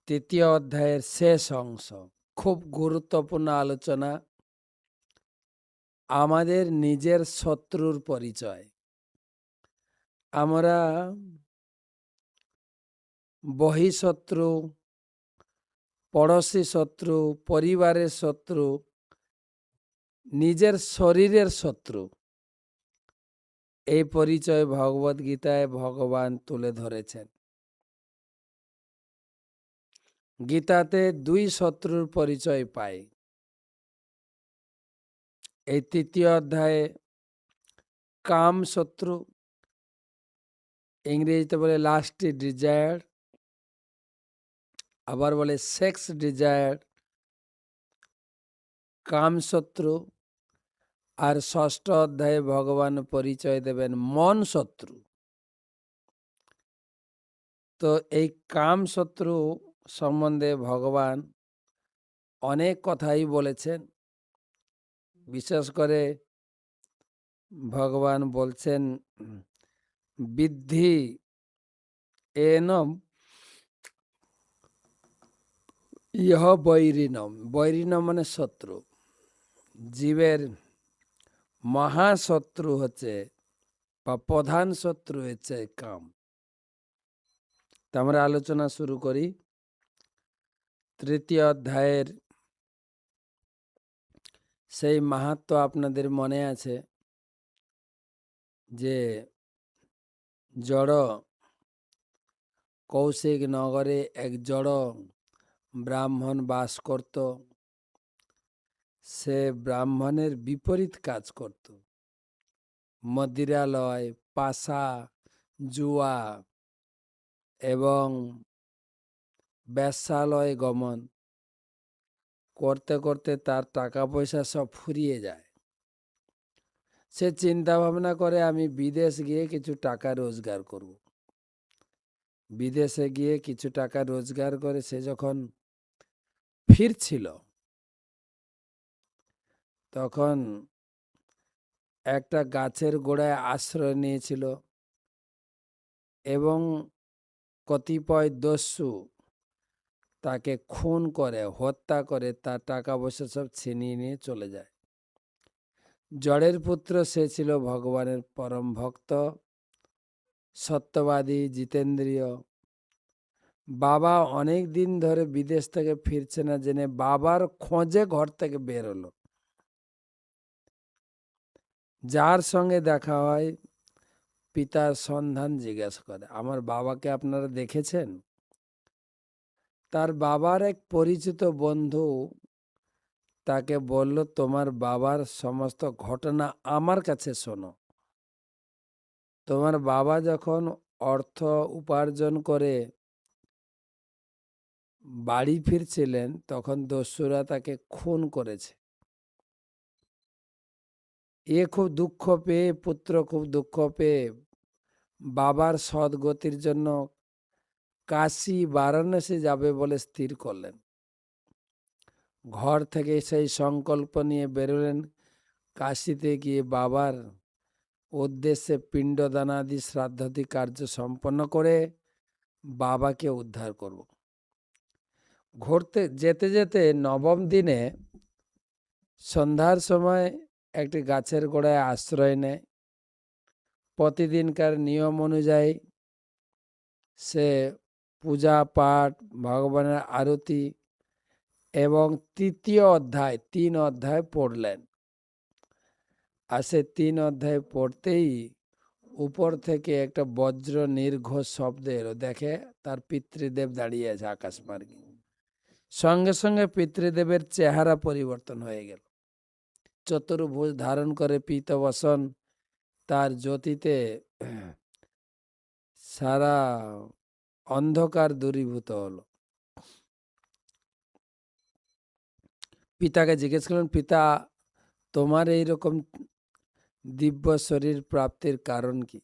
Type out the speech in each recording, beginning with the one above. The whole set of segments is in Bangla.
তৃতীয় অধ্যায়ের শেষ অংশ, খুব গুরুত্বপূর্ণ আলোচনা। আমাদের নিজের শত্রুর পরিচয়। আমরা বহিঃশত্রু, পড়োশী শত্রু, পরিবারের শত্রু, নিজের শরীরের শত্রু, এই পরিচয় ভগবদ্গীতায় ভগবান তুলে ধরেছেন। গীতাতে দুই শত্রুর পরিচয় পাই। এই তৃতীয় অধ্যায়ে কাম শত্রু, ইংরেজিতে বলে লাস্ট ডিজায়ার, আবার বলে সেক্স ডিজায়ার, কাম শত্রু। আর ষষ্ঠ অধ্যায়ে ভগবান পরিচয় দেবেন মন শত্রু। তো এই কাম শত্রু সম্বন্ধে ভগবান অনেক কথাই বলেছেন। বিশেষ করে ভগবান বলছেন বিদ্ধি এনম ইহ বৈরিণম। বৈরিণম মানে শত্রু। জীবের মহাশত্রু হচ্ছে বা প্রধান শত্রু হচ্ছে কাম। তা আমরা আলোচনা শুরু করি। তৃতীয় অধ্যায়ের সেই মাহাত্ম্য আপনাদের মনে আছে যে জড় কৌশিক নগরে এক জড় ব্রাহ্মণ বাস করত। সে ব্রাহ্মণের বিপরীত কাজ করত। মদিরালয়, পাশা, জুয়া এবং বেশ্যালয় গমন করতে করতে তার টাকা পয়সা সব ফুরিয়ে যায়। সে চিন্তা ভাবনা করে আমি বিদেশ গিয়ে কিছু টাকা রোজগার করব। বিদেশে গিয়ে কিছু টাকা রোজগার করে সে যখন ফিরছিল, তখন একটা গাছের গোড়ায় আশ্রয় নিয়েছিল এবং কতিপয় দস্যু তাকে খুন করে, হত্যা করে, তার টাকা পয়সা সব ছিনিয়ে নিয়ে চলে যায়। জড়ের পুত্র সে ছিল ভগবানের পরম ভক্ত, সত্যবাদী, জিতেন্দ্রীয়। বাবা অনেক দিন ধরে বিদেশ থেকে ফিরছে না জেনে বাবার খোঁজে ঘর থেকে বের হলো। যার সঙ্গে দেখা হয় পিতার সন্ধান জিজ্ঞাসা করে, আমার বাবাকে আপনারা দেখেছেন? তার বাবার এক পরিচিত বন্ধু তাকে বলল, তোমার বাবার সমস্ত ঘটনা আমার কাছে শোনো। তোমার বাবা যখন অর্থ উপার্জন করে বাড়ি ফিরছিলেন, তখন দস্যুরা তাকে খুন করেছে। এ খুব দুঃখ পেয়ে, পুত্র খুব দুঃখ পেয়ে বাবার সদ্গতির জন্য কাশী, বারাণসী যাবে বলে স্থির করলেন। ঘর থেকে সেই সংকল্প নিয়ে বেরোলেন। কাশীতে গিয়ে বাবার উদ্দেশ্যে পিণ্ডদানাদি শ্রাদ্ধাদি কার্য সম্পন্ন করে বাবাকে উদ্ধার করব। ঘুরতে যেতে যেতে নবম দিনে সন্ধ্যার সময় একটি গাছের গোড়ায় আশ্রয় নেয়। প্রতিদিনকার নিয়ম অনুযায়ী সে পূজা পাঠ, ভগবানের আরতি এবং তৃতীয় অধ্যায় 3 অধ্যায় পড়লেন। আর সে 3 অধ্যায় পড়তেই উপর থেকে একটা বজ্র নির্ঘোষ শব্দ এলো। দেখে তার পিতৃদেব দাঁড়িয়ে আছে আকাশমার্গে। সঙ্গে সঙ্গে পিতৃদেবের চেহারা পরিবর্তন হয়ে গেল। চতুর্ভুজ ধারণ করে পীতবসন, তার জ্যোতিতে সারা অন্ধকার দূরীভূত হলো। পিতাকে জিজ্ঞেস করলেন, পিতা তোমার এইরকম দিব্য শরীর প্রাপ্তির কারণ কি?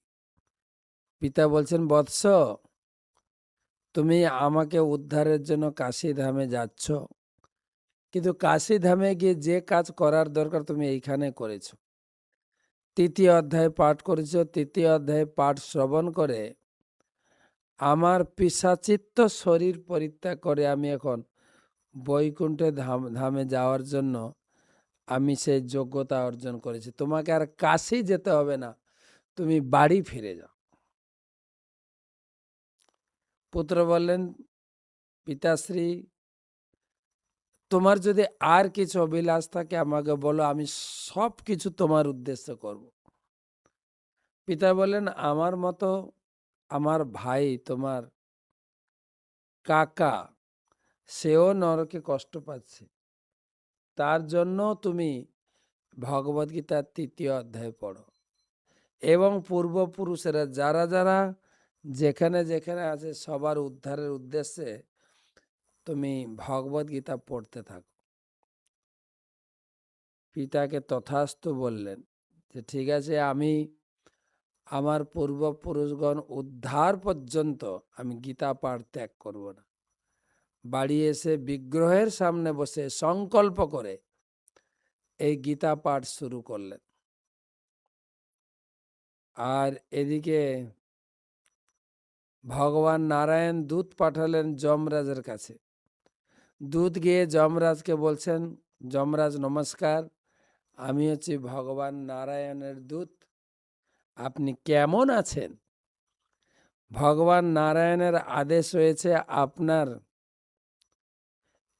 পিতা বলছেন, বৎস, তুমি আমাকে উদ্ধারের জন্য কাশী ধামে যাচ্ছ, কিন্তু কাশী ধামে গিয়ে যে কাজ করার দরকার তুমি এইখানে করেছো। তৃতীয় অধ্যায় পাঠ করেছ। তৃতীয় অধ্যায় পাঠ শ্রবণ করে আমার পিশাচিত্ত শরীর পরিত্যাগ করে আমি এখন বৈকুণ্ঠে ধামে যাওয়ার জন্য আমি সেই যোগ্যতা অর্জন করেছি, তোমাকে আর কাশি যেতে হবে না, তুমি বাড়ি ফিরে যাও। পুত্র বললেন, পিতাশ্রী, তোমার যদি আর কিছু অভিলাষ থাকে আমাকে বলো, আমি সব কিছু তোমার উদ্দেশ্য করব। পিতা বললেন, আমার মতো আমার ভাই তোমার কাকা, সেও নরকে কষ্ট পাচ্ছে, তার জন্য তুমি ভগবদ্গীতার ৩য় অধ্যায় পড়ো, এবং পূর্বপুরুষেরা যারা যারা যেখানে যেখানে আছে সবার উদ্ধারের উদ্দেশ্যে তুমি ভগবদ্গীতা পড়তে থাকো। পিতাকে তথাস্তু বললেন যে ঠিক আছে, আমি আমার পূর্বপুরুষগণ উদ্ধার পর্যন্ত আমি গীতা পাঠ ত্যাগ করব না। বাড়ি এসে বিগ্রহের সামনে বসে সংকল্প করে এই গীতা পাঠ শুরু করলেন। আর এদিকে ভগবান নারায়ণ দূত পাঠালেন যমরাজের কাছে। দূত গিয়ে যমরাজকে বলছেন, যমরাজ নমস্কার, আমি হচ্ছি ভগবান নারায়ণের দূত, আপনি কেমন আছেন? ভগবান নারায়ণের আদেশ হয়েছে আপনার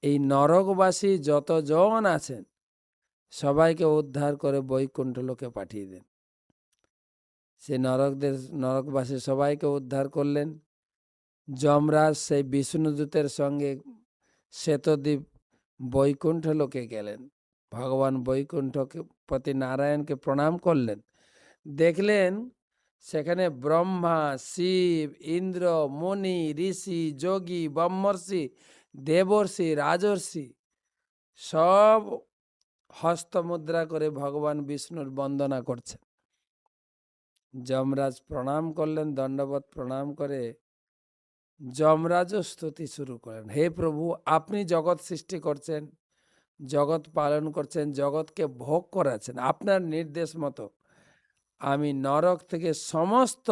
এই নরকবাসী যতজন আছেন সবাইকে উদ্ধার করে বৈকুণ্ঠ লোকে পাঠিয়ে দেন। সে নরকবাসী সবাইকে উদ্ধার করলেন। যমরাজ সেই বিষ্ণুদূতের সঙ্গে শ্বেতদ্বীপ বৈকুণ্ঠ লোকে গেলেন। ভগবান বৈকুণ্ঠকে পতি নারায়ণকে প্রণাম করলেন। দেখলেন সেখানে ব্রহ্মা, শিব, ইন্দ্র, মুনি, ঋষি, যোগী, ব্রহ্মর্ষি, দেবর্ষি, রাজর্ষি সব হস্তমুদ্রা করে ভগবান বিষ্ণুর বন্দনা করছেন। যমরাজ প্রণাম করলেন, দণ্ডবত প্রণাম করে যমরাজও স্তুতি শুরু করেন, হে প্রভু, আপনি জগৎ সৃষ্টি করছেন, জগৎ পালন করছেন, জগৎকে ভোগ করাচ্ছেন, আপনার নির্দেশ মতো আমি নরক থেকে সমস্ত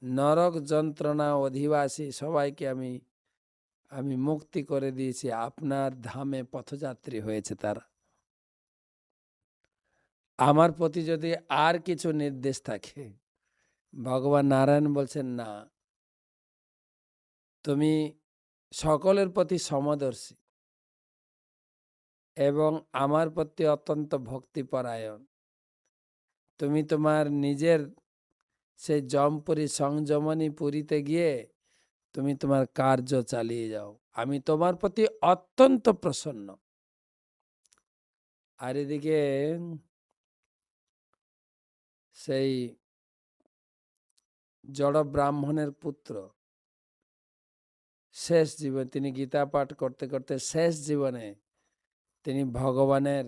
নরক যন্ত্রণা অধিবাসী সবাইকে আমি মুক্তি করে দিয়েছি, আপনার ধামে পথযাত্রী হয়েছে তারা। আমার প্রতি যদি আর কিছু নির্দেশ থাকে, ভগবান নারায়ণ বলছেন, না, তুমি সকলের প্রতি সমদর্শী এবং আমার প্রতি অত্যন্ত ভক্তিপরায়ণ, তুমি তোমার নিজের সেই জমপুরী সংযমনী পুরীতে গিয়ে তুমি তোমার কার্য চালিয়ে যাও, আমি তোমার প্রতি অত্যন্ত প্রসন্ন। আর এদিকে সেই জড় ব্রাহ্মণের পুত্র শেষ জীবন, তিনি গীতা পাঠ করতে করতে শেষ জীবনে তিনি ভগবানের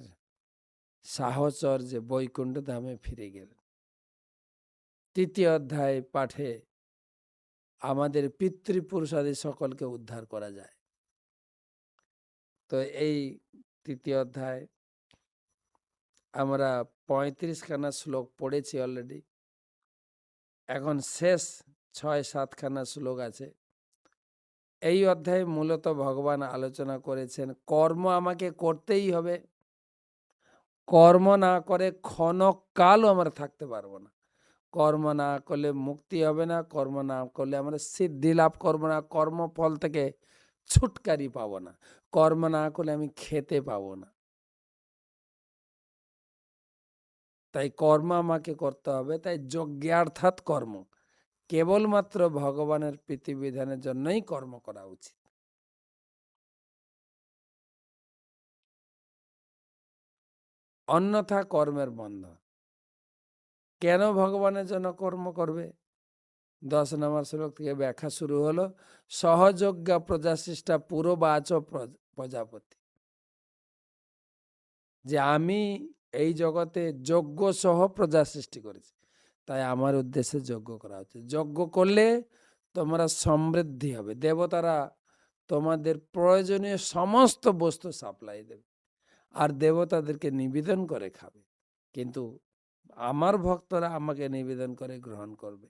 সাহচর্যে বৈকুণ্ঠ ধামে ফিরে গেলেন। ৩য় অধ্যায় পাঠে আমাদের পিতৃপুরুষাদি সকলকে উদ্ধার করা যায়। তো এই ৩য় অধ্যায় আমরা ৩৫খানা শ্লোক পড়েছি অলরেডি, এখন শেষ ৬-৭খানা শ্লোক আছে। এই অধ্যায়ে মূলত ভগবান আলোচনা করেছেন কর্ম আমাকে করতেই হবে, কর্ম না করে ক্ষণকালও আমরা থাকতে পারবো না, কর্ম না করলে মুক্তি হবে না, কর্ম না করলে আমরা সিদ্ধি লাভ করবো না, কর্মফল থেকে ছুটকারি পাবো না, কর্ম না করলে আমি খেতে পাবো না। তাই কর্ম আমাকে করতে হবে। তাই যজ্ঞার্থাৎ কর্ম, কেবলমাত্র ভগবানের প্রীতিবিধানের জন্যই কর্ম করা উচিত। অন্যথা কর্মের বন্ধ। কেন ভগবানের জন্য কর্ম করবে? 10 নম্বর শ্লোক থেকে ব্যাখ্যা শুরু হলো, সহযোগ্য প্রজাসৃষ্টা পুরবাচ প্রজাপতি, যে আমি এই জগতে যজ্ঞ সহ প্রজা সৃষ্টি করেছি, তাই আমার উদ্দেশ্যে যজ্ঞ করা হচ্ছে। যজ্ঞ করলে তোমরা সমৃদ্ধি হবে, দেবতারা তোমাদের প্রয়োজনীয় সমস্ত বস্তু সাপ্লাই দেবে আর দেবতাদেরকে নিবেদন করে খাবে, কিন্তু আমার ভক্তরা আমাকে নিবেদন করে গ্রহণ করবে।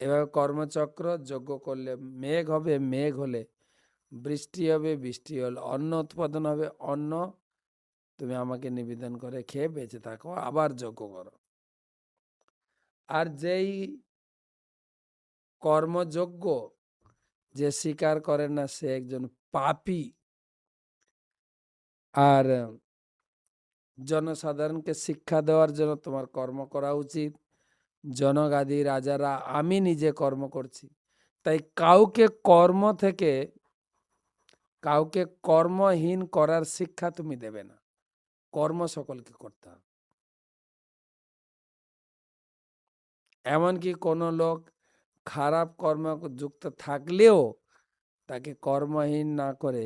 এভাবে কর্মচক্র, যজ্ঞ করলে মেঘ হবে, মেঘ হলে বৃষ্টি হবে, বৃষ্টি হলে অন্ন উৎপাদন হবে, অন্ন তুমি আমাকে নিবেদন করে খেয়ে বেঁচে থাকো, আবার যজ্ঞ করো। আর যেই কর্মযজ্ঞ যে স্বীকার করে না, সে একজন পাপী। আর জনসাধারণকে শিক্ষা দেওয়ার জন্য তোমার কর্ম করা উচিত। জনগাদি রাজারা, আমি নিজে কর্ম করছি, তাই কাউকে কর্মহীন করার শিক্ষা তুমি দেবে না। কর্ম সকলকে করতে হবে। এমনকি কোনো লোক খারাপ কর্ম যুক্ত থাকলেও তাকে কর্মহীন না করে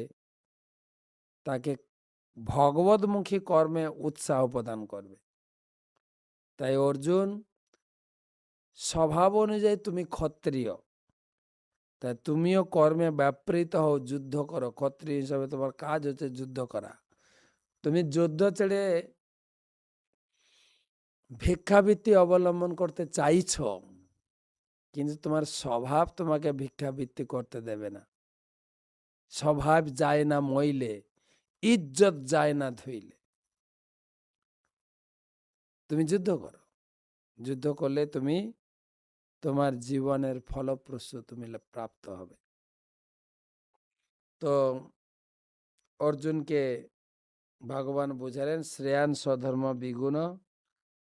তাকে ভগবতমুখী কর্মে উৎসাহ প্রদান করবে। তাই অর্জুন, স্বভাব অনুযায়ী তুমি ক্ষত্রিয়, তাই তুমিও কর্মে ব্যাপৃত হও, যুদ্ধ করো। ক্ষত্রিয় হিসাবে তোমার কাজ হচ্ছে যুদ্ধ করা। তুমি যুদ্ধ ছেড়ে ভিক্ষাবৃত্তি অবলম্বন করতে চাইছ, কিন্তু তোমার স্বভাব তোমাকে ভিক্ষাবৃত্তি করতে দেবে না। স্বভাব যায় না মইলে, ইজ্জত যায় না ধুইলে। তুমি যুদ্ধ করো। যুদ্ধ করলে তুমি তোমার জীবনের ফলপ্রসূ তুমি প্রাপ্ত হবে। তো অর্জুনকে ভগবান বুঝালেন, শ্রেয়ান স্বধর্ম বিগুণ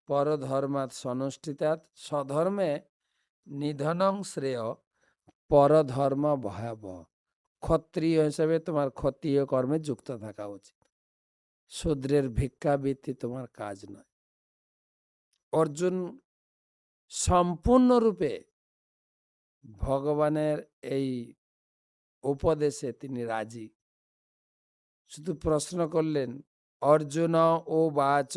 পরধর্মাৎ সনুষ্ঠিতাৎ স্বধর্মে নিধনং শ্রেয় পরধর্ম ভয়াবহ। ক্ষত্রিয় হিসেবে তোমার ক্ষত্রিয় কর্মে যুক্ত থাকা উচিত। শূদ্রের ভিক্ষাবৃত্তি তোমার কাজ নয়। অর্জুন সম্পূর্ণরূপে ভগবানের এই উপদেশে তিনি রাজি। শুধু প্রশ্ন করলেন, অর্জুন ও বাচ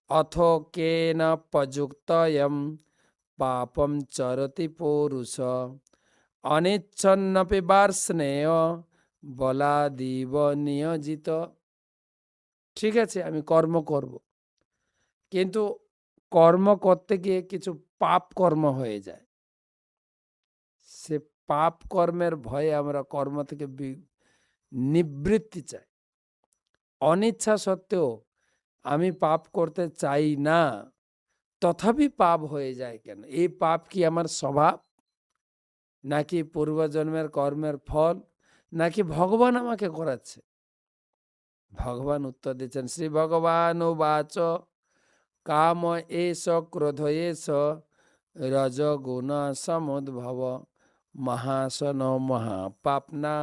অথ কেন প্রযুক্তয়ম পাপম চরতি পৌরুষ অনিচ্ছন্নপি বার্ষ্ণেয় বলাদিব নিয়োজিত। ঠিক আছে, আমি কর্ম করব, কিন্তু কর্ম করতে গিয়ে কিছু পাপ কর্ম হয়ে যায়। সে পাপ কর্মের ভয়ে আমরা কর্ম থেকে নিবৃত্তি চাই। অনিচ্ছা সত্ত্বেও আমি পাপ করতে চাই না, তথাপি পাপ হয়ে যায় কেন? এই পাপ কি আমার স্বভাব, নাকি পূর্বজন্মের কর্মের ফল, নাকি ভগবান আমাকে করাচ্ছে? ভগবান উত্তর দিচ্ছেন, শ্রী ভগবান উবাচ কাম এষ ক্রোধ এষ রজগুণ সমুদ্ভব মহাসন মহাপাপনা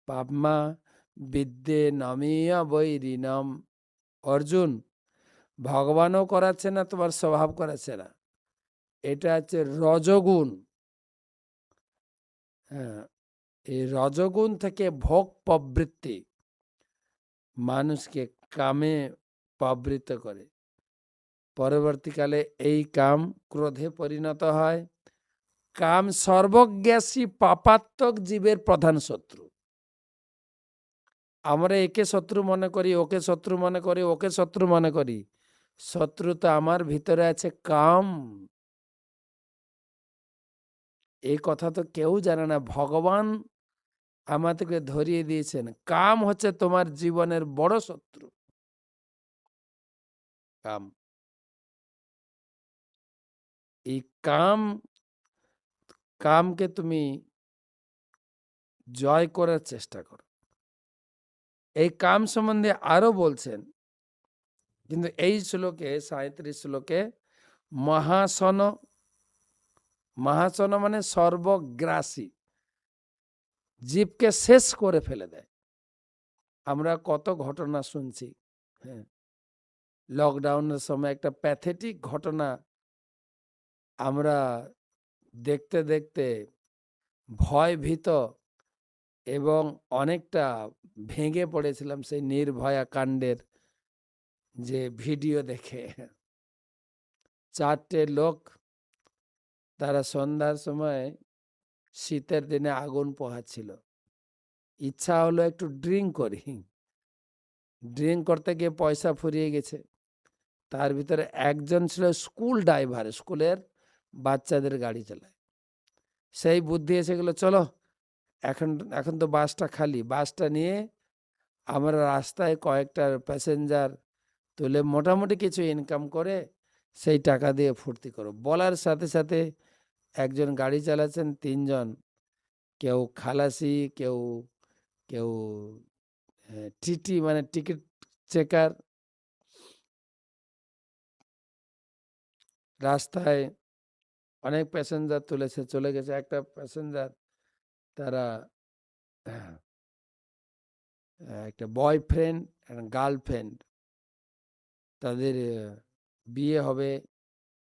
পাপমা বিদ্যে নমীয় বৈরিণম। অর্জুন, ভগবানও করাচ্ছে না, তোমার স্বভাব করাচ্ছে না। এটা হচ্ছে রজগুণ। হ্যাঁ, এই রজগুণ থেকে ভোগ প্রবৃত্তি মানুষকে কামে প্রবৃত্ত করে। পরবর্তীকালে এই কাম ক্রোধে পরিণত হয়। কাম সর্বজ্ঞাসী পাপাত্মক জীবের প্রধান শত্রু। আমরা একে শত্রু মনে করি, ওকে শত্রু মনে করি, ওকে শত্রু মনে করি। শত্রু তো আমার ভিতরে আছে কাম। এই কথা তো কেউ জানে না। ভগবান আমাদেরকে ধরিয়ে দিয়েছেন, কাম হচ্ছে তোমার জীবনের বড় শত্রু। কাম, এই কামকে তুমি জয় করার চেষ্টা করো। এই কাম সম্বন্ধে আরো বলছেন, কিন্তু এই শ্লোকে 37 শ্লোকে মহাসন, মহাসন মানে সর্বগ্রাসী, জীবকে শেষ করে ফেলে দেয়। আমরা কত ঘটনা শুনছি। হ্যাঁ, লকডাউনের সময় একটা প্যাথেটিক ঘটনা আমরা দেখতে দেখতে ভয়ভীত এবং অনেকটা ভেঙে পড়েছিলাম সেই নির্ভয়া কাণ্ডের যে ভিডিও দেখে। 4টে লোক, তারা সন্ধ্যার সময় শীতের দিনে আগুন পোহাচ্ছিল। ইচ্ছা হলো একটু ড্রিঙ্ক করি। ড্রিঙ্ক করতে গিয়ে পয়সা ফুরিয়ে গেছে। তার ভিতরে একজন ছিল স্কুল ড্রাইভার, স্কুলের বাচ্চাদের গাড়ি চালায়। সেই বুদ্ধি এসে গেল, চলো এখন এখন তো বাসটা খালি, বাসটা নিয়ে আমরা রাস্তায় কয়েকটা প্যাসেঞ্জার তুলে মোটামুটি কিছু ইনকাম করে সেই টাকা দিয়ে ফুর্তি করো। বলার সাথে সাথে একজন গাড়ি চালাচ্ছেন, তিনজন, কেউ খালাসি, কেউ কেউ টিটি মানে টিকিট চেকার, রাস্তায় অনেক প্যাসেঞ্জার তুলেছে, চলে গেছে। একটা প্যাসেঞ্জার, তারা একটা বয়ফ্রেন্ড গার্লফ্রেন্ড, তাদের বিয়ে হবে,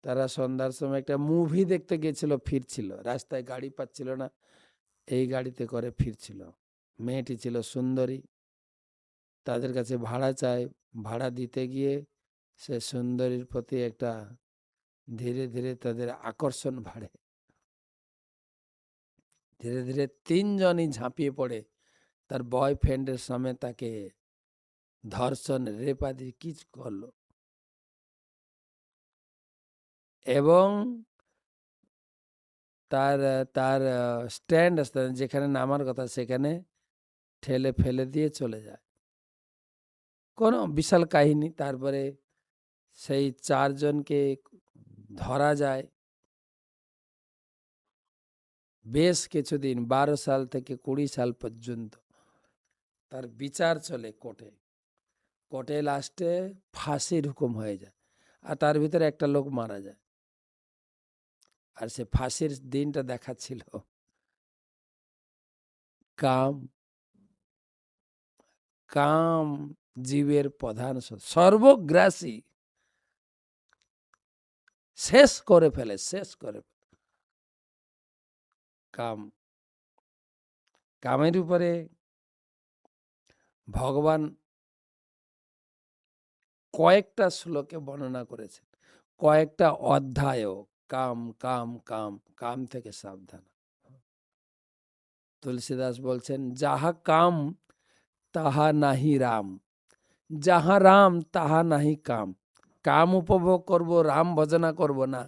তারা সন্ধ্যার সময় একটা মুভি দেখতে গেছিল, ফিরছিল, রাস্তায় গাড়ি পাচ্ছিল না, এই গাড়িতে করে ফিরছিল। মেয়েটি ছিল সুন্দরী, তাদের কাছে ভাড়া চায়, ভাড়া দিতে গিয়ে সে সুন্দরীর প্রতি একটা ধীরে ধীরে তাদের আকর্ষণ বাড়ে। ধীরে ধীরে তিনজনই ঝাঁপিয়ে পড়ে তার বয়ফ্রেন্ডের সামনে, তাকে ধর্ষণ, রেপাদি কিছু করলো এবং তার তার স্ট্যান্ড যেখানে নামার কথা সেখানে ঠেলে ফেলে দিয়ে চলে যায়। কোনো বিশাল কাহিনী। তারপরে সেই চারজনকে ধরা যায়। বেশ কিছুদিন, 12 সাল থেকে 20 সাল পর্যন্ত তার বিচার চলে কোর্টে। কোর্টে লাস্টে ফাঁসির হুকুম হয়ে যায়, আর তার ভিতরে একটা লোক মারা যায়। আর সে ফাঁসির দিনটা দেখাচ্ছিল কাম। কাম জীবের প্রধান সর্বগ্রাসী, শেষ করে ফেলে, শেষ করে ফেলে কাম। কামের উপরে ভগবান কয়েকটা শ্লোকে বর্ণনা করেছেন, কয়েকটা অধ্যায়ও। কাম কাম কাম, কাম থেকে সাবধান। তুলসীদাস বলছেন, যাহা কাম তাহা নাহি রাম, যাহা রাম তাহা নাহি কাম। কাম উপভোগ করব, রাম ভজনা করব না।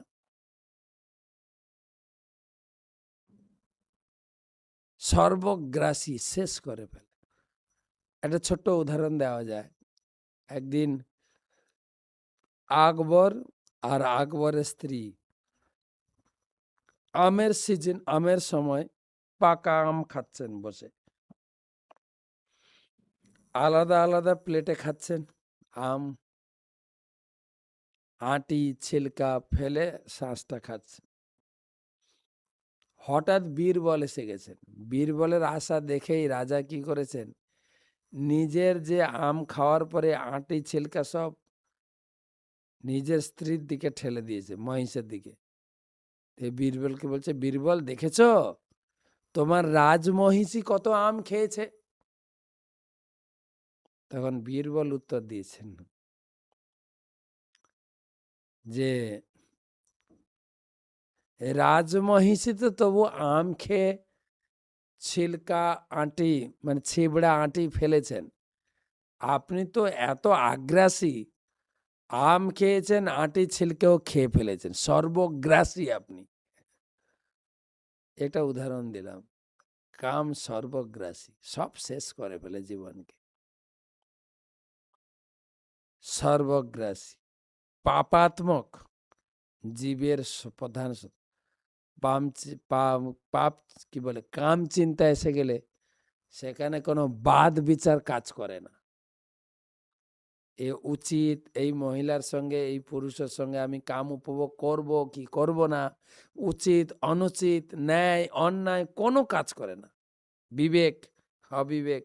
সর্বগ্রাসী, শেষ করে ফেলে। একটা ছোট্ট উদাহরণ দেওয়া যায়। একদিন আকবর আর আকবরের স্ত্রী আমের সিজন, আমের সময় পাকা আম খাচ্ছেন বসে, আলাদা আলাদা প্লেটে খাচ্ছেন আম, আটি ছিলকা ফেলে শ্বাসটা খাচ্ছেন। হঠাৎ বীরবল এসে গেছেন। বীরবলের আশা দেখেই রাজা কি করেছেন, নিজের যে আম খাওয়ার পরে আটি ছিলকা সব নিজের স্ত্রীর দিকে ঠেলে দিয়েছে, মহিষের দিকে। বীরবলকে বলছে, বীরবল দেখেছ তোমার রাজমহিষী কত আম খেয়েছে? তখন বীরবল উত্তর দিয়েছেন যে রাজমহিষী তো তবু আম খেয়ে ছিলকা আঁটি মানে ছিবড়া আঁটি ফেলেছেন, আপনি তো এত আগ্রাসী, আম খেয়েছেন, আঁটি ছিলকেও খেয়ে ফেলেছেন, সর্বগ্রাসী আপনি। এটা উদাহরণ দিলাম। কাম সর্বগ্রাসী, সব শেষ করে ফেলে জীবনকে। সর্বগ্রাসী, পাপাত্মক, জীবের প্রধান পাপ কি বলে, কাম চিন্তা এসে গেলে সেখানে কোনো বাদ বিচার কাজ করে না। এ উচিত, এই মহিলার সঙ্গে এই পুরুষের সঙ্গে আমি কাম উপভোগ করব কি করব না, উচিত অনুচিত, ন্যায় অন্যায়, কোনো কাজ করে না। বিবেক, অবিবেক।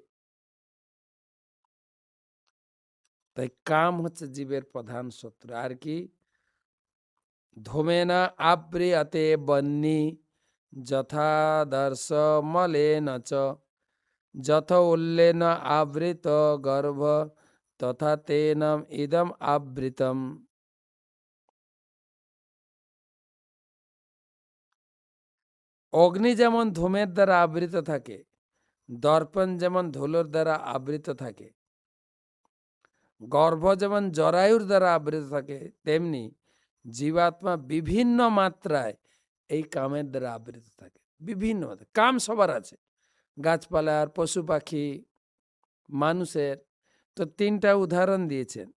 তাই কাম হচ্ছে জীবের প্রধান শত্রু। আর কি, ধূমেনা আব্রিয়তে বহ্নি যথাদর্শ মলেন চ, যথ উল্লেন আবৃত গর্ভ তথা তেনম ইদম আবৃতম। অগ্নি যেমন ধূমের দ্বারা আবৃত থাকে, দর্পণ যেমন ধুলোর দ্বারা আবৃত থাকে, গর্ভ যেমন জরায়ুর দ্বারা আবৃত থাকে, তেমনি জীবাত্মা বিভিন্ন মাত্রায় এই কামের দ্বারা আবৃত থাকে। বিভিন্ন মাত্রায় কাম সবার আছে, গাছপালার, পশু পাখি, মানুষের। তো ৩টা উদাহরণ দিয়েছেন।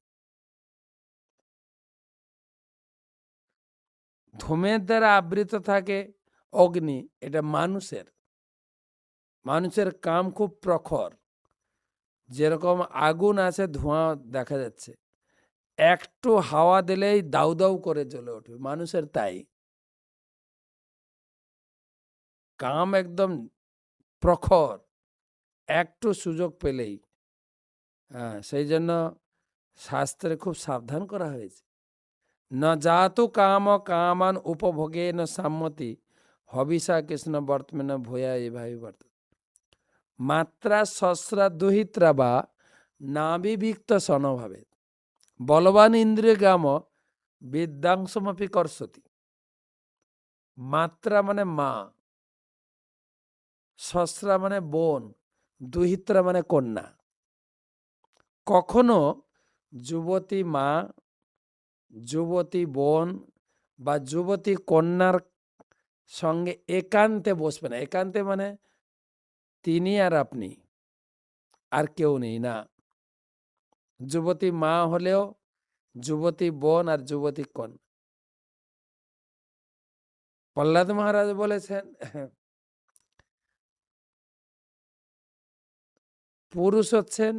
ধূমের দ্বারা আবৃত থাকে অগ্নি, এটা মানুষের। মানুষের কাম খুব প্রখর। যেরকম আগুন আছে, ধোঁয়া দেখা যাচ্ছে, একটু হাওয়া দিলেই দাউ দাউ করে জ্বলে উঠবে, মানুষের তাই। কাম একদম প্রখর, একটু সুযোগ পেলেই। সেই জন্য শাস্ত্রে খুব সাবধান করা হয়েছে। না জাতু কাম কামান উপভোগে ন সম্মতি হবিষা কৃষ্ণ বর্তমান ভূয়া এভাবে বর্ত। মাত্রা সস্রা দুহিত্রা বা নাবিবিক্ত সনভাবে বলবান ইন্দ্রিয় গাম বিদ্যাংশমপি করসতি। মাত্রা মানে মা, সস্রা মানে বোন, দুহিত্রা মানে কন্যা। কখনো যুবতী মা, যুবতী বোন বা যুবতী কন্যার সঙ্গে একান্তে বসবে না। একান্তে মানে তিনি আর আপনি, আর কেউ নেই না। যুবতী মা হলেও যুবতী বোন আর যুবতী কন্যা। প্রহ্লাদ মহারাজ বলেছেন, পুরুষ হচ্ছেন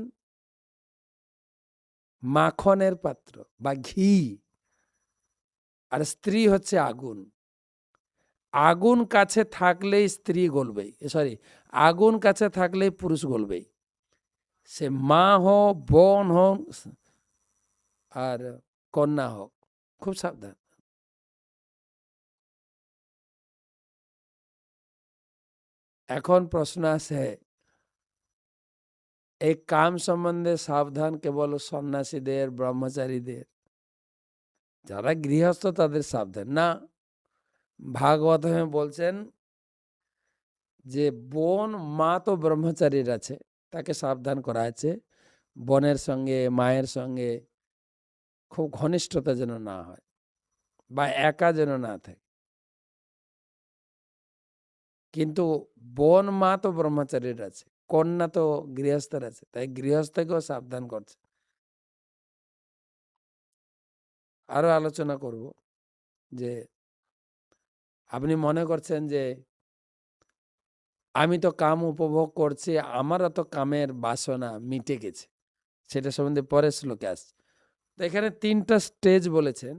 মাখনের পাত্র বা ঘি, আর স্ত্রী হচ্ছে আগুন। আগুন কাছে থাকলেই স্ত্রী গলবেই, সরি, আগুন কাছে থাকলেই পুরুষ গলবেই। সে মা হোক, বোন হোক আর কন্যা হোক, খুব সাবধান। এখন প্রশ্ন আছে, এই কাম সম্বন্ধে সাবধান কেবল সন্ন্যাসীদের, ব্রহ্মচারীদের? যারা গৃহস্থ তাদের সাবধান না। ভাগবত বলছেন যে বোন, মা তো ব্রহ্মচারীর আছে, তাকে সাবধান করা আছে বোনের সঙ্গে, মায়ের সঙ্গে খুব ঘনিষ্ঠতা যেন না হয়, বা একা যেন না থাকে। কিন্তু বোন, মা তো ব্রহ্মচারীর আছে, কন্যা তো গৃহস্থের আছে, তাই গৃহস্থকেও সাবধান করছে। আরো আলোচনা করব যে আপনি মনে করছেন যে আমি তো কাম উপভোগ করছি, আমারও তো কামের বাসনা মিটে গেছে, সেটা সম্বন্ধে পরের শ্লোকে আসছে। তো এখানে 3টা স্টেজ বলেছেন।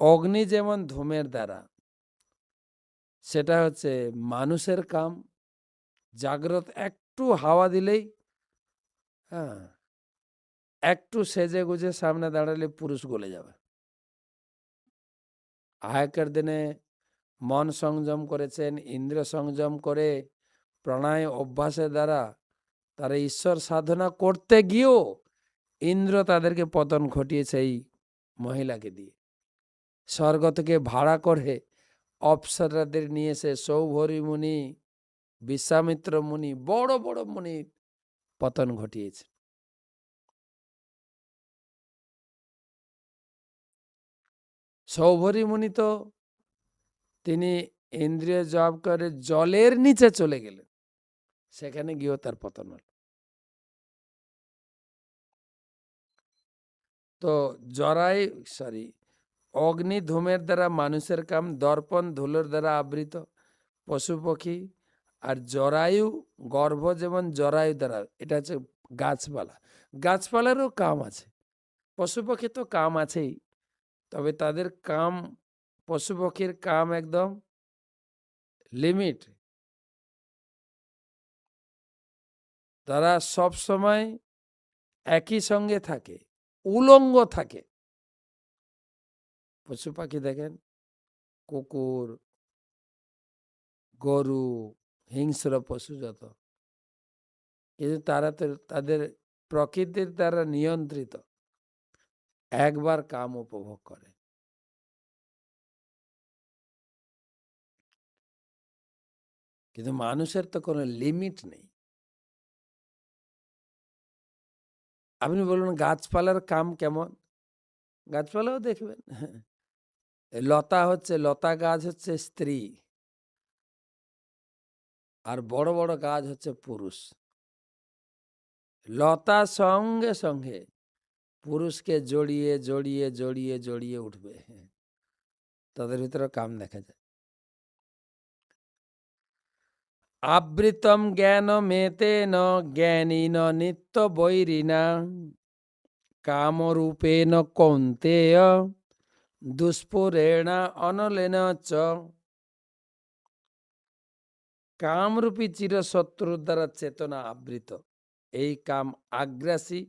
অগ্নি যেমন ধূমের দ্বারা, সেটা হচ্ছে মানুষের কাম। জাগ্রত একটু হাওয়া দিলেই, হ্যাঁ, একটু সেজে গুজে সামনে দাঁড়ালে পুরুষ গলে যাবে। আগেকার দিনে মন সংযম করেছেন, ইন্দ্রিয় সংযম করে প্রাণায় অভ্যাসের দ্বারা তারা ঈশ্বর সাধনা করতে গিয়েও ইন্দ্র তাদেরকে পতন ঘটিয়েছে এই মহিলাকে দিয়ে। স্বর্গ থেকে ভাড়া করে অপ্সরাদের নিয়ে এসে সৌভরী মুনি, বিশ্বামিত্র মুনি, বড় বড় মুনি পতন ঘটিয়েছে। সৌভরী মুনি তো তিনি ইন্দ্রিয় জপ করে জলের নিচে চলে গেলেন, সেখানে গিয়েও তার পতন হল। তো অগ্নি ধূমের দ্বারা মানুষের কাম, দর্পণ ধুলোর দ্বারা আবৃত পশু পক্ষী, আর জরায়ু গর্ভ যেমন জরায়ু দ্বারা, এটা হচ্ছে গাছপালা। গাছপালারও কাম আছে, পশু পক্ষী তো কাম আছেই, তবে তাদের কাম, পশু পক্ষীর কাম একদম লিমিট। তারা সব সময় একই সঙ্গে থাকে, উলঙ্গ থাকে। পশু পাখি দেখেন, কুকুর, গরু, হিংস্র পশু যত, কিন্তু তারা তো তাদের প্রকৃতির দ্বারা নিয়ন্ত্রিত, একবার কাম উপভোগ করে। কিন্তু মানুষের তো কোনো লিমিট নেই। আপনি বলুন গাছপালার কাম কেমন? গাছপালাও দেখবেন লতা হচ্ছে, লতা গাছ হচ্ছে স্ত্রী, আর বড় বড় গাছ হচ্ছে পুরুষ। লতা সঙ্গে সঙ্গে পুরুষকে জড়িয়ে জড়িয়ে জড়িয়ে জড়িয়ে উঠবে, তাদের ভিতরে কাম দেখা যায়। আবৃতম জ্ঞান মেতেন জ্ঞানীন নিত্য বৈরিণা কামরূপেণ কৌন্তেয় দুষ্পুরেণ অনলেন চ। কামরূপী চিরশত্রুর দ্বারা চেতনা আবৃত। এই কাম আগ্রাসী,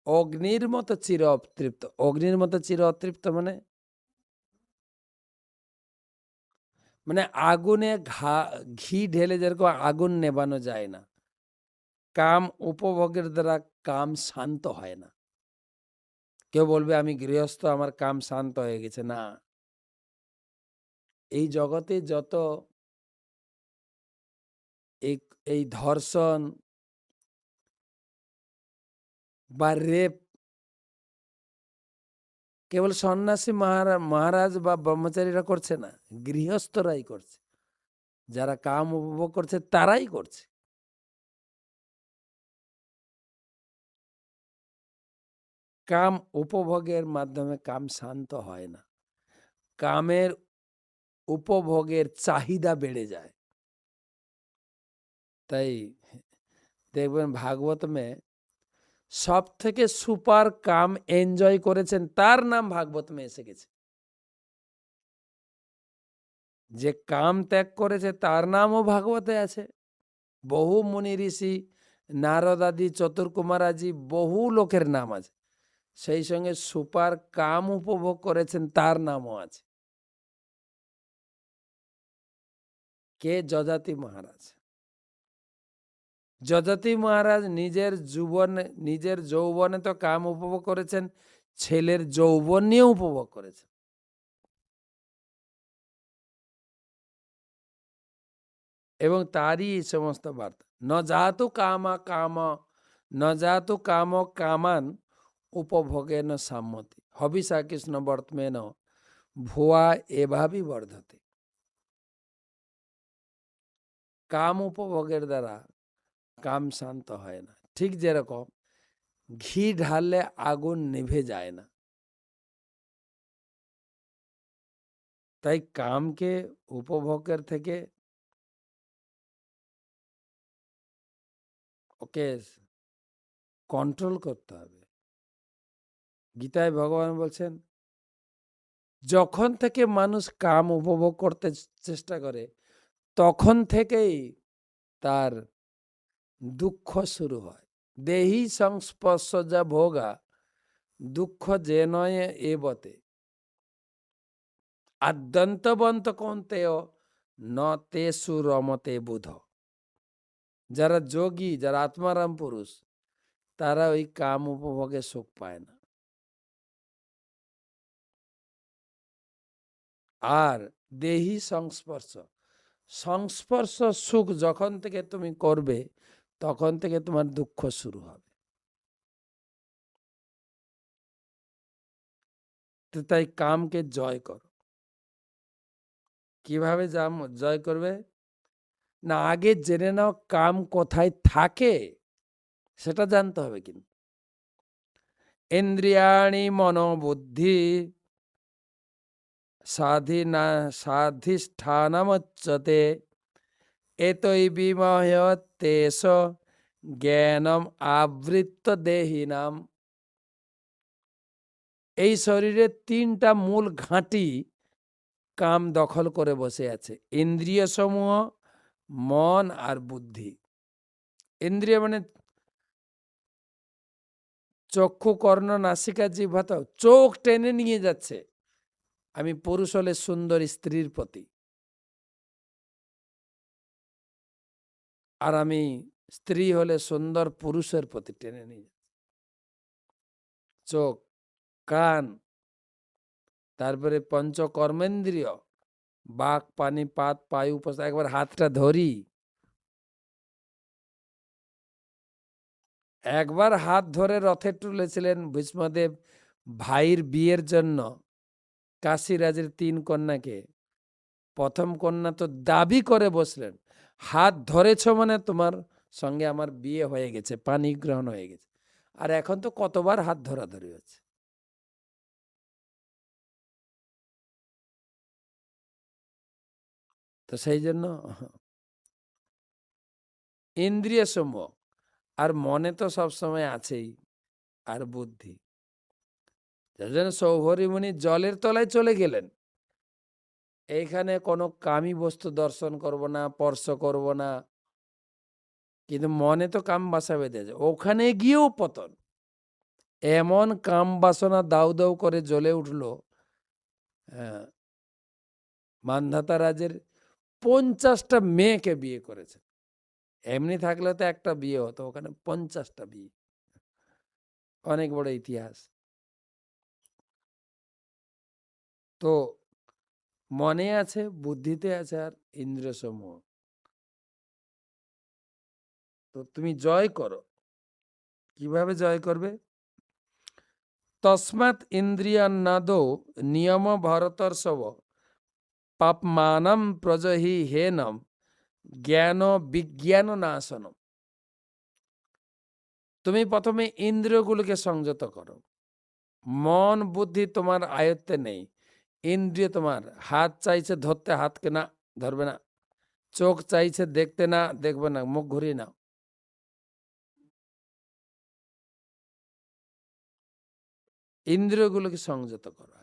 অগ্নির মতো চির অতৃপ্ত। অগ্নির মতো চির অতৃপ্ত মানে মানে আগুনে ঘি ঢেলে যেরকম আগুন নেবানো যায় না, কাম উপভোগের দ্বারা কাম শান্ত হয় না। কেউ বলবে আমি গৃহস্থ, আমার কাম শান্ত হয়ে গেছে, না। এই জগতে যত এই ধর্ষণ বা রেপ কেবল সন্ন্যাসী মহারাজ বা ব্রহ্মচারীরা করছে না, গৃহস্থরাই করছে। যারা কাম উপভোগ করছে তারাই করছে। কাম উপভোগের মাধ্যমে কাম শান্ত হয় না, কামের উপভোগের চাহিদা বেড়ে যায়। তাই দেখবেন ভাগবতমে সব থেকে সুপার কাম এনজয় করেছেন, তার নাম ভাগবতমে এসে গেছে। যে কাম ত্যাগ করেছে তার নামও ভাগবতে আছে। বহু মুনি ঋষি, নারদ আদি, চতুর্কুমার আদি বহু লোকের নাম আছে। সেই সঙ্গে সুপার কাম উপভোগ করেছেন তার নামও আছে। কে? যজাতি মহারাজ। যজাতি মহারাজ নিজের যৌবনে তো কাম উপভোগ করেছেন, ছেলের যৌবন নিয়ে উপভোগ করেছেন। এবং তারই এই সমস্ত বার্তা। ন যাতু কামা কাম, ন যাতু কাম কামান উপভোগেন সাম্মতি হবিষা কৃষ্ণ বর্তমেন ভুয়া এভাবেই বর্ধতে। কাম উপভোগের দ্বারা কাম শান্ত হয় না। ঠিক যেরকম ঘি ঢাললে আগুন নিভে যায় না, তাই কামকে উপভোগের থেকে ওকে কন্ট্রোল করতে হবে। গীতায় ভগবান বলছেন, যখন থেকে মানুষ কাম উপভোগ করতে চেষ্টা করে তখন থেকেই তার দুঃখ শুরু হয়। দেহি সংস্পর্শজা ভোগা দুঃখ যে নয় এ বতে আদ্যন্তবন্ত কৌন্তেয় ন তেষু রমতে বুধ। যারা যোগী, যারা আত্মারাম পুরুষ, তারা ওই কাম উপভোগে সুখ পায় না। আর দেহি সংস্পর্শ, সংস্পর্শ সুখ যখন থেকে তুমি করবে তখন থেকে তোমার দুঃখ শুরু হবে। তো তাই কামকে জয় করো। কিভাবে জয় করবে? না, আগে জেনে নাও কাম কোথায় থাকে, সেটা জানতে হবে। কিন্তু ইন্দ্রিয়াণি মনোবুদ্ধি সাধিষ্ঠানমুচ্যতে এতই বিমহ্যতেষ জ্ঞানম আবৃত্ত দেহিনাম। এই শরীরের তিনটা মূল ঘাঁটি কাম দখল করে বসে আছে: ইন্দ্রিয় সমূহ, মন আর বুদ্ধি। ইন্দ্রিয় মানে চক্ষু, কর্ণ, নাসিকা, জিহ্বা। তো চোখ টেনে নিয়ে যাচ্ছে আমি পুরুষ হলে সুন্দর স্ত্রীর প্রতি, আর আমি স্ত্রী হলে সুন্দর পুরুষের প্রতি টেনে নিয়ে যাচ্ছে। চোখ, কান, তারপরে পঞ্চকর্মেন্দ্রিয়, বাক, পানি, পাত, পায়ু, উপস্থা। একবার হাতটা ধরি, একবার হাত ধরে রথে তুলেছিলেন ভীষ্মদেব ভাইয়ের বিয়ের জন্য। কাশীরাজের 3 কন্যাকে প্রথম কন্যা তো দাবি করে বসলেন, হাত ধরেছ মানে তোমার সঙ্গে আমার বিয়ে হয়ে গেছে, পানি গ্রহণ হয়ে গেছে। আর এখন তো কতবার হাত ধরাধরি হচ্ছে। তো সেই জন্য ইন্দ্রিয় সমূহ, আর মনে তো সবসময় আছেই, আর বুদ্ধি। যার জন্য সৌভরী মুনি জলের তলায় চলে গেলেন, এইখানে কোনো কামী বস্তু দর্শন করব না, স্পর্শ করব না, কিন্তু মনে তো কাম বাসা বেঁধেছে, ওখানে গিয়েও পতন। এমন কাম বাসনা দাউ দাউ করে জ্বলে উঠল, মান্ধাতা রাজের 50টা মেয়েকে বিয়ে করেছে। এমনি থাকলে তো একটা বিয়ে হতো, ওখানে 50টা বিয়ে। অনেক বড় ইতিহাস। তো মনে আছে, বুদ্ধিতে আছে, আর ইন্দ্রিয় সমূহ। তো তুমি জয় করো। কিভাবে জয় করবে? তস্মাৎ ইন্দ্রিয়ান্নাদো নিয়ম ভারতর্ষব পাপমানম প্রজহি হেনম জ্ঞান বিজ্ঞান নাশনম। তুমি প্রথমে ইন্দ্রিয়গুলোকে সংযত করো। মন বুদ্ধি তোমার আয়ত্তে নেই। ইন্দ্রিয় তোমার হাত চাইছে ধরতে, হাতকে না ধরবে না। চোখ চাইছে দেখতে, না দেখবে না, মুখ ঘুরিয়ে নাও। ইন্দ্রিয়গুলোকে সংযত করো।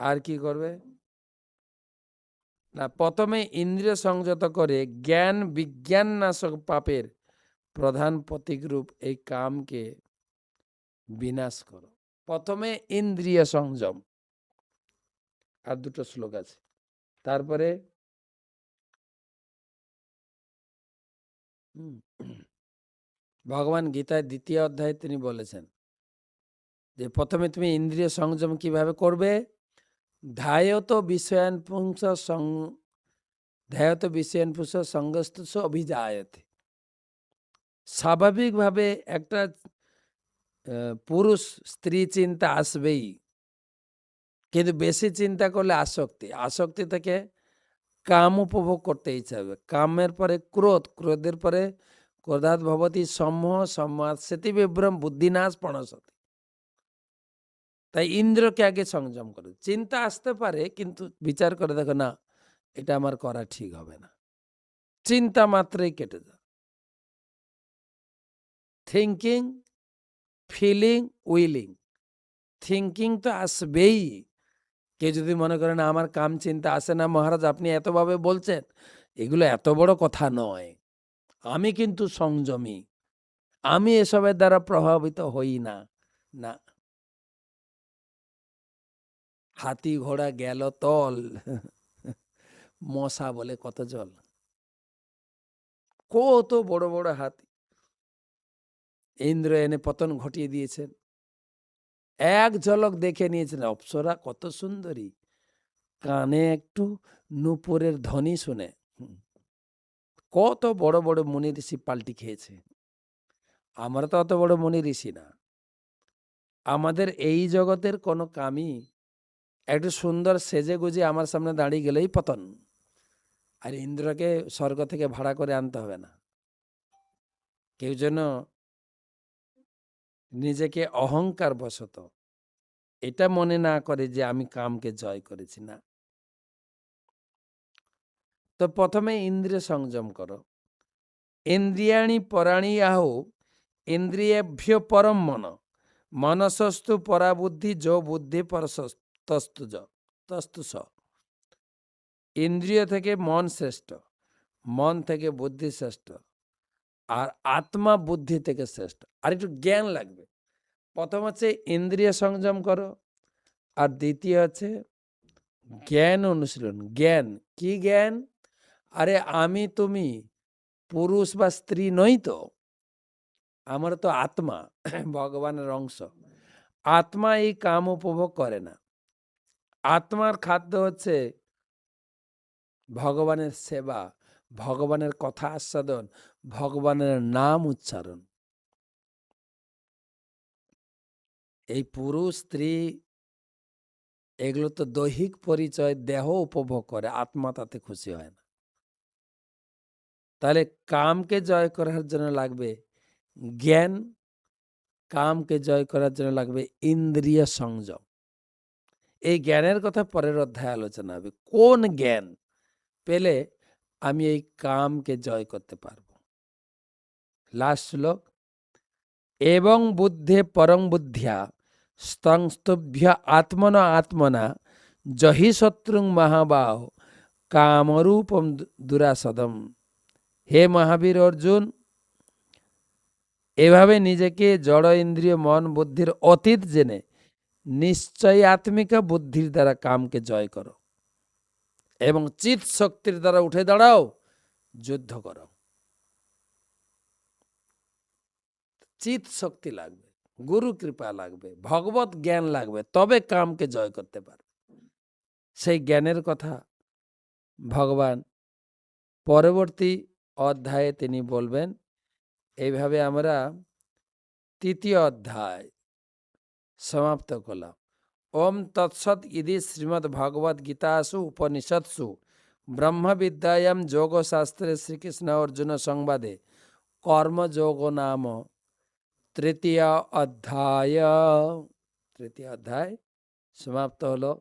আর কি করবে না, প্রথমে ইন্দ্রিয় সংযত করে জ্ঞান বিজ্ঞান নাশক পাপের প্রধান প্রতীকরূপ এই কামকে বিনাশ করো। প্রথমে ইন্দ্রিয় সংযম। আর 2টো শ্লোক আছে। তারপরে ভগবান গীতায় 2য় অধ্যায়ে তিনি বলেছেন যে প্রথমে তুমি ইন্দ্রিয় সংযম কিভাবে করবে? ধ্যায়ত বিষয়ান পুংস ধ্যায়ত বিষয়ান পুংস সঙ্গস্তুষ অভিজায়তে। স্বাভাবিকভাবে একটা পুরুষ স্ত্রী চিন্তা আসবেই, কিন্তু বেশি চিন্তা করলে আসক্তি, আসক্তি থেকে কাম উপভোগ করতে ইচ্ছা হবে, কামের পরে ক্রোধ, ক্রোধের পরে ক্রোধাৎ ভবতি সম্মোহ, সম্মোহাৎ স্মৃতি বিভ্রম, বুদ্ধিনাশ পণসতি। তাই ইন্দ্রকে আগে সংযম করে। চিন্তা আসতে পারে, কিন্তু বিচার করে দেখো, না এটা আমার করা ঠিক হবে না, চিন্তা মাত্রই কেটে যাও। Thinking, feeling, willing. থিঙ্কিং তো আসবেই। কেউ যদি মনে করে না আমার কাম চিন্তা আসে না, মহারাজ আপনি এতভাবে বলছেন, এগুলো এত বড় কথা নয়, আমি কিন্তু সংযমী, আমি এসবের দ্বারা প্রভাবিত হই না। না, হাতি ঘোড়া গেল তল, মশা বলে কত জল। কত বড় বড় হাতি ইন্দ্র এনে পতন ঘটিয়ে দিয়েছেন। এক ঝলক দেখে নিয়েছেন, অপ্সরা কত সুন্দরী, কানে একটু নূপুরের ধ্বনি শুনে কত বড় বড় মুনি ঋষি পাল্টি খেয়েছে। আমরা তো অত বড় মুনি ঋষি না। আমাদের এই জগতের কোনো কামই একটু সুন্দর সেজে গুজে আমার সামনে দাঁড়িয়ে গেলেই পতন। আর ইন্দ্রকে স্বর্গ থেকে ভাড়া করে আনতে হবে না। কেউ যেন নিজেকে অহংকার বশত এটা মনে না করে যে আমি কামকে জয় করেছি, না। তো প্রথমে ইন্দ্রিয় সংযম করো। ইন্দ্রিয়াণি পরাণি আহ ইন্দ্রিয়েভ্য পরম মন, মনসস্তু পরা বুদ্ধি যো বুদ্ধি পরস্তস্তু তস্তু স। ইন্দ্রিয় থেকে মন শ্রেষ্ঠ, মন থেকে বুদ্ধি শ্রেষ্ঠ, আর আত্মা বুদ্ধি থেকে শ্রেষ্ঠ। আর একটু জ্ঞান লাগবে। প্রথম হচ্ছে ইন্দ্রিয় সংযম করো, আর দ্বিতীয় হচ্ছে জ্ঞান অনুশীলন। জ্ঞান কি জ্ঞান? আরে আমি তুমি পুরুষ বা স্ত্রী নই তো, আমার তো আত্মা, ভগবানের অংশ। আত্মা এই কাম উপভোগ করে না। আত্মার খাদ্য হচ্ছে ভগবানের সেবা, ভগবানের কথা আস্বাদন, ভগবানের নাম উচ্চারণ। এই পুরুষ স্ত্রী এগুলো তো দৈহিক পরিচয়, দেহ উপভোগ করে, আত্মা তাতে খুশি হয় না। তাহলে কামকে জয় করার জন্য লাগবে জ্ঞান, কামকে জয় করার জন্য লাগবে ইন্দ্রিয় সংযম। এই জ্ঞানের কথা পরের অধ্যায়ে আলোচনা হবে। কোন জ্ঞান পেলে আমি এই কামকে জয় করতে পারবো। লাস্ট শ্লোক, এবং বুদ্ধে পরং বুদ্ধিয়া স্তভ্য আত্মনা আত্মনা জহি শত্রুং মহাবাহ কামরূপম দুরাসদম। হে মহাবীর অর্জুন, এভাবে নিজেকে জড় ইন্দ্রিয় মন বুদ্ধির অতীত জেনে নিশ্চয়ই আত্মিকা বুদ্ধির দ্বারা কামকে জয় করো এবং চিৎ শক্তির দ্বারা উঠে দাঁড়াও, যুদ্ধ করো। চিৎ শক্তি লাগবে, গুরু কৃপা লাগবে, ভগবত জ্ঞান লাগবে, তবে কামকে জয় করতে পারবে। সেই জ্ঞানের কথা ভগবান পরবর্তী অধ্যায়ে তিনি বলবেন। এইভাবে আমরা তৃতীয় অধ্যায় সমাপ্ত করলাম। ওম তৎসৎ ইতি শ্রীমদ্ ভগবদ গীতাসু উপনিষৎসু ব্রহ্মবিদ্যায়াম যোগশাস্ত্রে শ্রীকৃষ্ণ অর্জুন সংবাদে কর্মযোগ নাম তৃতীয় অধ্যায় সমাপ্ত হলো।